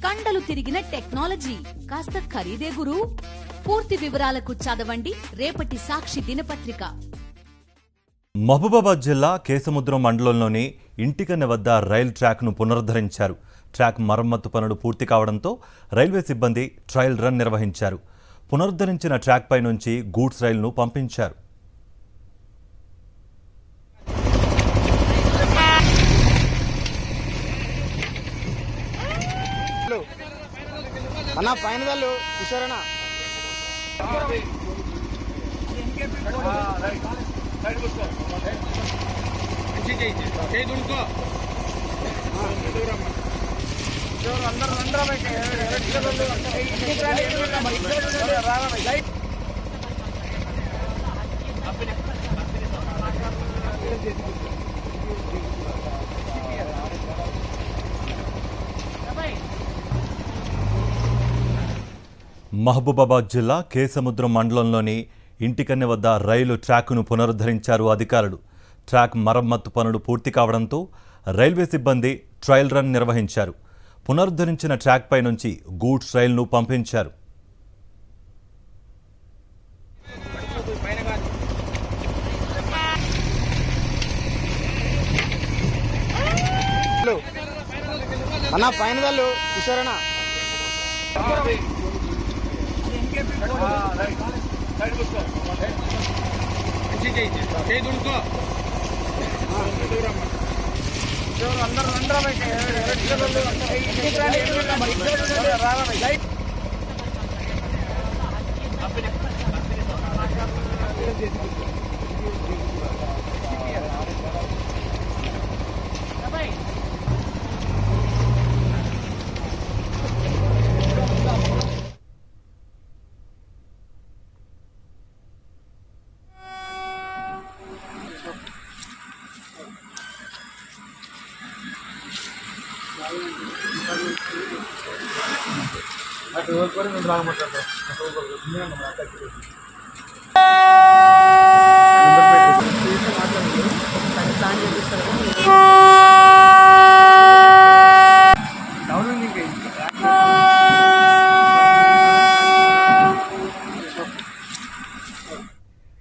కండలు తిరిగిన టెక్నాలజీ కాస్త ఖరీదే గురు. పూర్తి వివరాలకు చదవండి రేపటి సాక్షి దినపత్రిక. మహబూబాబాద్ జిల్లా కేసముద్రం మండలంలోని ఇంటికన్నె వద్ద రైలు ట్రాక్ను పునరుద్ధరించారు. ట్రాక్ మరమ్మతు పనులు పూర్తి కావడంతో రైల్వే సిబ్బంది ట్రయల్ రన్ నిర్వహించారు. పునరుద్ధరించిన ట్రాక్ పై నుంచి గూడ్స్ రైలును పంపించారు. మహబూబాబాద్ జిల్లా కేసముద్రం మండలంలోని ఇంటికన్నె వద్ద రైలు ట్రాక్ను పునరుద్ధరించారు అధికారులు. ట్రాక్ మరమ్మతు పనులు పూర్తి కావడంతో రైల్వే సిబ్బంది ట్రయల్ రన్ నిర్వహించారు. పునరుద్ధరించిన ట్రాక్ పై నుంచి గూడ్స్ రైలును పంపించారు. మాట్లాడండి.